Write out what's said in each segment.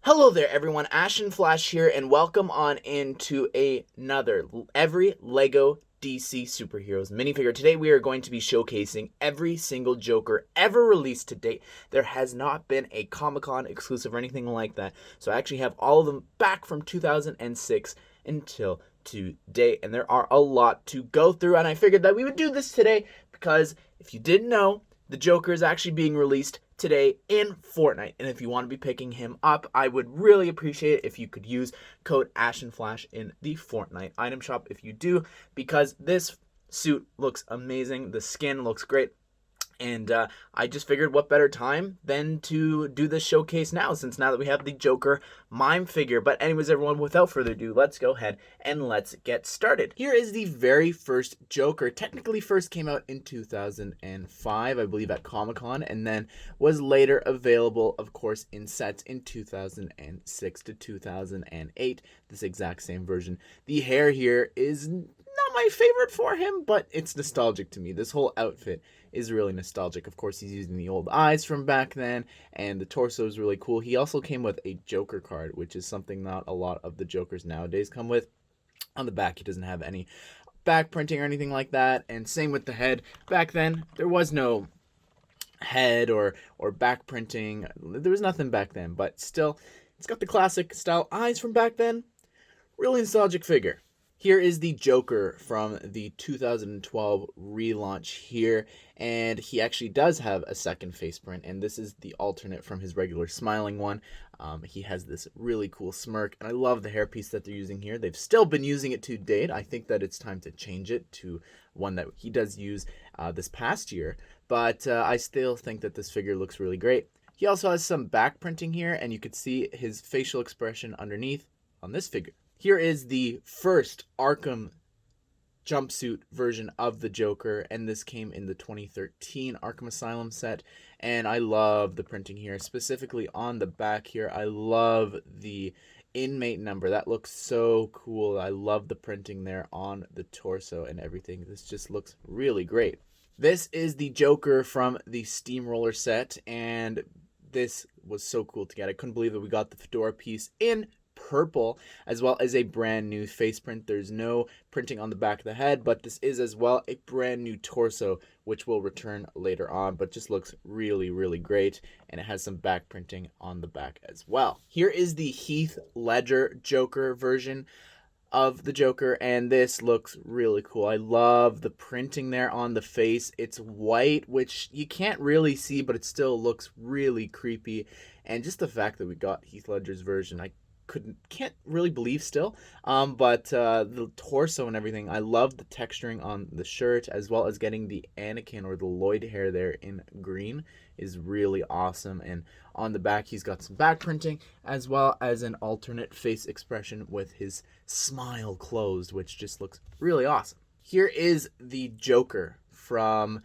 Hello there everyone, Ashnflash here, and welcome on into another Every Lego DC Superheroes minifigure. Today we are going to be showcasing every single Joker ever released to date. There has not been a Comic-Con exclusive or anything like that, so I actually have all of them back from 2006 until today, and there are a lot to go through, and I figured that we would do this today because if you didn't know, the Joker is actually being released today in Fortnite, and if you want to be picking him up, I would really appreciate it if you could use code ASHNFLASH in the Fortnite item shop if you do, because this suit looks amazing, the skin looks great, and I just figured what better time than to do this showcase now that we have the Joker mime figure. But anyways, everyone, without further ado, let's go ahead and let's get started. Here is the very first Joker. Technically first came out in 2005, I believe, at Comic-Con, and then was later available, of course, in sets in 2006 to 2008, this exact same version. The hair here is not my favorite for him, but it's nostalgic to me. This whole outfit is really nostalgic. Of course, he's using the old eyes from back then, and the torso is really cool. He also came with a Joker card, which is something not a lot of the Jokers nowadays come with. On the back, he doesn't have any back printing or anything like that, and same with the head. Back then, there was no head or back printing. There was nothing back then, but still, it's got the classic style eyes from back then. Really nostalgic figure. Here is the Joker from the 2012 relaunch here, and he actually does have a second face print, and this is the alternate from his regular smiling one. He has this really cool smirk, and I love the hairpiece that they're using here. They've still been using it to date. I think that it's time to change it to one that he does use this past year, but I still think that this figure looks really great. He also has some back printing here, and you could see his facial expression underneath on this figure. Here is the first Arkham jumpsuit version of the Joker, and this came in the 2013 Arkham Asylum set, and I love the printing here, specifically on the back here. I love the inmate number. That looks so cool. I love the printing there on the torso and everything. This just looks really great. This is the Joker from the Steamroller set, and this was so cool to get. I couldn't believe that we got the fedora piece in purple, as well as a brand new face print. There's no printing on the back of the head, but this is as well a brand new torso, which will return later on, but just looks really, really great, and it has some back printing on the back as well. Here is the Heath Ledger Joker version of the Joker, and this looks really cool. I love the printing there on the face. It's white, which you can't really see, but it still looks really creepy, and just the fact that we got Heath Ledger's version, I can't really believe still, but the torso and everything, I love the texturing on the shirt, as well as getting the Anakin or the Lloyd hair there in green is really awesome. And on the back, he's got some back printing, as well as an alternate face expression with his smile closed, which just looks really awesome. Here is the Joker from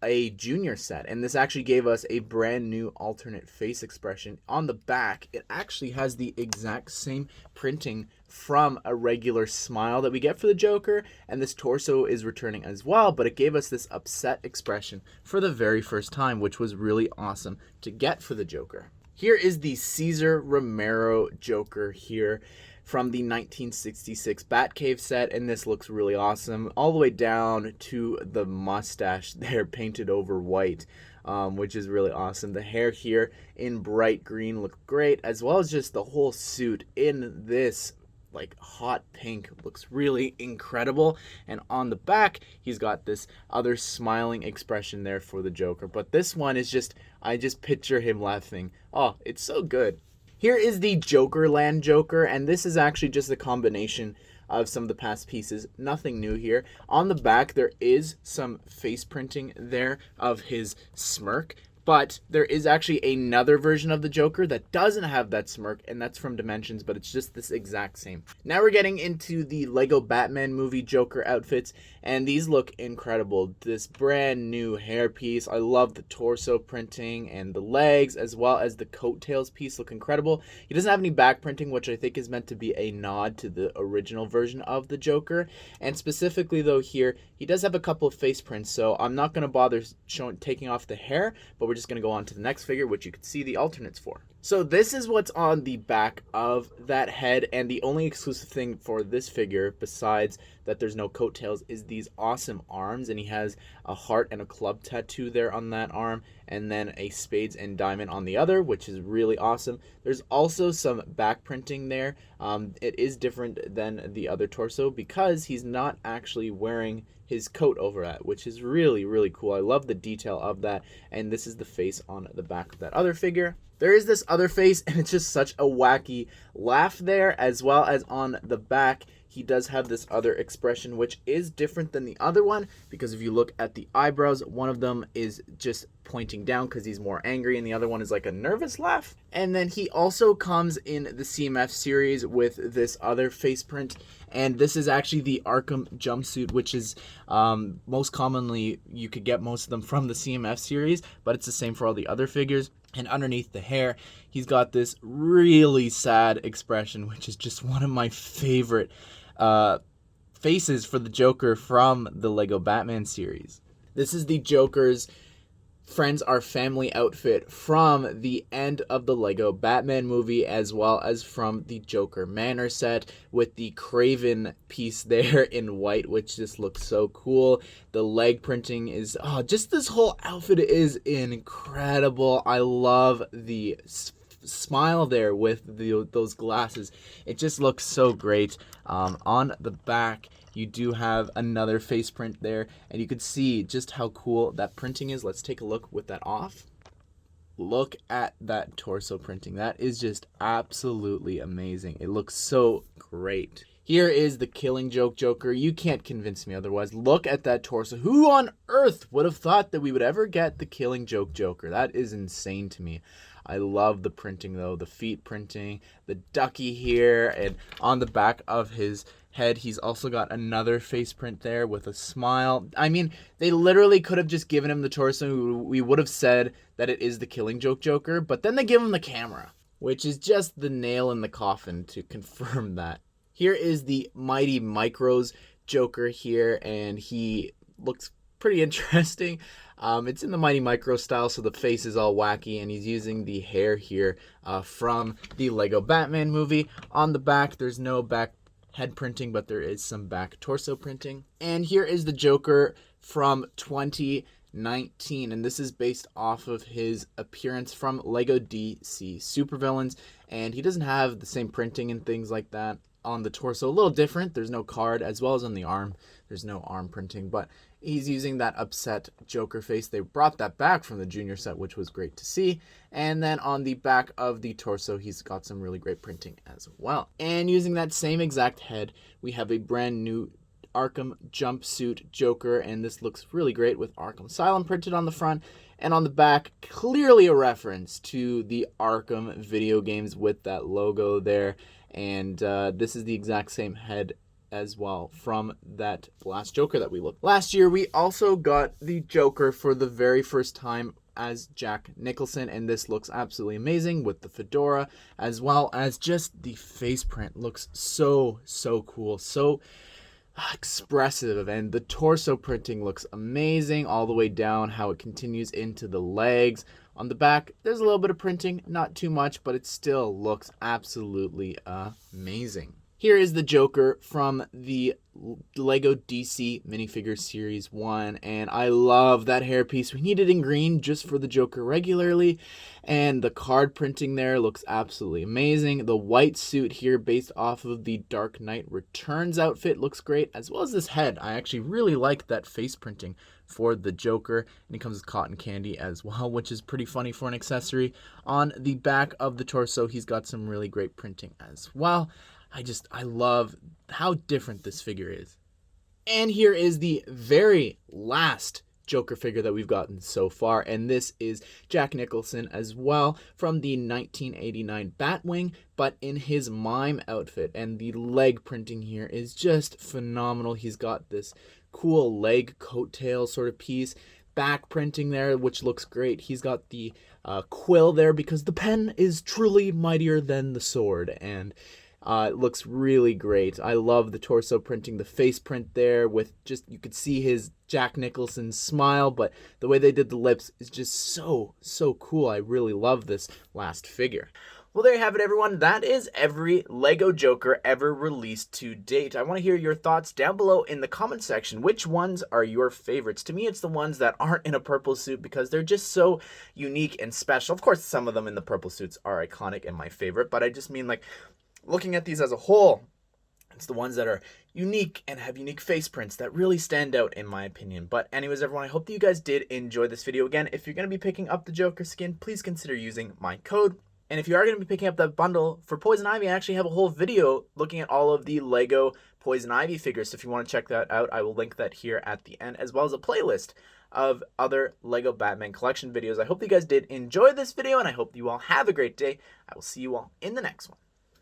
a junior set, and this actually gave us a brand new alternate face expression. On the back, it actually has the exact same printing from a regular smile that we get for the Joker, and this torso is returning as well, but it gave us this upset expression for the very first time, which was really awesome to get for the Joker. Here is the Cesar Romero Joker here from the 1966 Batcave set, and this looks really awesome, all the way down to the mustache there painted over white, which is really awesome. The hair here in bright green looked great, as well as just the whole suit in this like hot pink looks really incredible. And on the back, he's got this other smiling expression there for the Joker, but this one is just, I just picture him laughing. Oh, it's so good. Here is the Jokerland Joker, and this is actually just a combination of some of the past pieces. Nothing new here. On the back, there is some face printing there of his smirk, but there is actually another version of the Joker that doesn't have that smirk, and that's from Dimensions, but it's just this exact same. Now we're getting into the Lego Batman movie Joker outfits, and these look incredible. This brand new hairpiece, I love the torso printing and the legs, as well as the coattails piece look incredible. He doesn't have any back printing, which I think is meant to be a nod to the original version of the Joker, and specifically though here, he does have a couple of face prints, so I'm not going to bother taking off the hair, but we're just going to go on to the next figure, which you can see the alternates for. So this is what's on the back of that head, and the only exclusive thing for this figure, besides that there's no coattails, is these awesome arms, and he has a heart and a club tattoo there on that arm, and then a spades and diamond on the other, which is really awesome. There's also some back printing there. It is different than the other torso because he's not actually wearing his coat over that, which is really, really cool. I love the detail of that, and this is the face on the back of that other figure. There is this other face, and it's just such a wacky laugh there, as well as on the back, he does have this other expression, which is different than the other one, because if you look at the eyebrows, one of them is just pointing down because he's more angry, and the other one is like a nervous laugh. And then he also comes in the CMF series with this other face print, and this is actually the Arkham jumpsuit, which is most commonly, you could get most of them from the CMF series, but it's the same for all the other figures. And underneath the hair, he's got this really sad expression, which is just one of my favorite faces for the Joker from the Lego Batman series. This is the Joker's Friends Are Family outfit from the end of the Lego Batman movie, as well as from the Joker Manor set, with the Craven piece there in white, which just looks so cool. The leg printing is, just this whole outfit is incredible. I love the smile there with those glasses. It just looks so great. On the back, you do have another face print there, and you can see just how cool that printing is. Let's take a look with that off. Look at that torso printing. That is just absolutely amazing. It looks so great. Here is the Killing Joke Joker. You can't convince me otherwise. Look at that torso. Who on earth would have thought that we would ever get the Killing Joke Joker? That is insane to me. I love the printing though, the feet printing, the ducky here, and on the back of his head, he's also got another face print there with a smile. I mean, they literally could have just given him the torso. We would have said that it is the Killing Joke Joker, but then they give him the camera, which is just the nail in the coffin to confirm that. Here is the Mighty Micros Joker here, and he looks pretty interesting. It's in the Mighty Micro style, so the face is all wacky, and he's using the hair here from the Lego Batman movie. On the back, there's no back head printing, but there is some back torso printing. And here is the Joker from 2019, and this is based off of his appearance from Lego DC Supervillains, and he doesn't have the same printing and things like that on the torso. A little different. There's no card, as well as on the arm. There's no arm printing, but he's using that upset Joker face. They brought that back from the junior set, which was great to see. And then on the back of the torso, he's got some really great printing as well. And using that same exact head, we have a brand new Arkham jumpsuit Joker, and this looks really great with Arkham Asylum printed on the front. And on the back, clearly a reference to the Arkham video games with that logo there. And this is the exact same head as well from that last Joker that we looked. Last year, we also got the Joker for the very first time as Jack Nicholson, and this looks absolutely amazing with the fedora, as well as just the face print looks so cool, so expressive, and the torso printing looks amazing all the way down, how it continues into the legs. On the back, there's a little bit of printing, not too much, but it still looks absolutely amazing. Here is the Joker from the Lego DC Minifigure Series 1, and I love that hairpiece. We need it in green just for the Joker regularly, and the card printing there looks absolutely amazing. The white suit here based off of the Dark Knight Returns outfit looks great, as well as this head. I actually really like that face printing for the Joker, and it comes with cotton candy as well, which is pretty funny for an accessory. On the back of the torso, he's got some really great printing as well. I love how different this figure is. And here is the very last Joker figure that we've gotten so far, and this is Jack Nicholson as well from the 1989 Batwing, but in his mime outfit, and the leg printing here is just phenomenal. He's got this cool leg coattail sort of piece, back printing there, which looks great. He's got the quill there because the pen is truly mightier than the sword, and It looks really great. I love the torso printing, the face print there with just, you could see his Jack Nicholson smile, but the way they did the lips is just so cool. I really love this last figure. Well, there you have it, everyone. That is every Lego Joker ever released to date. I want to hear your thoughts down below in the comment section. Which ones are your favorites? To me, it's the ones that aren't in a purple suit because they're just so unique and special. Of course, some of them in the purple suits are iconic and my favorite, but I just mean, like, looking at these as a whole, it's the ones that are unique and have unique face prints that really stand out in my opinion. But anyways, everyone, I hope that you guys did enjoy this video. Again, if you're going to be picking up the Joker skin, please consider using my code. And if you are going to be picking up that bundle for Poison Ivy, I actually have a whole video looking at all of the Lego Poison Ivy figures. So if you want to check that out, I will link that here at the end, as well as a playlist of other Lego Batman collection videos. I hope you guys did enjoy this video, and I hope you all have a great day. I will see you all in the next one.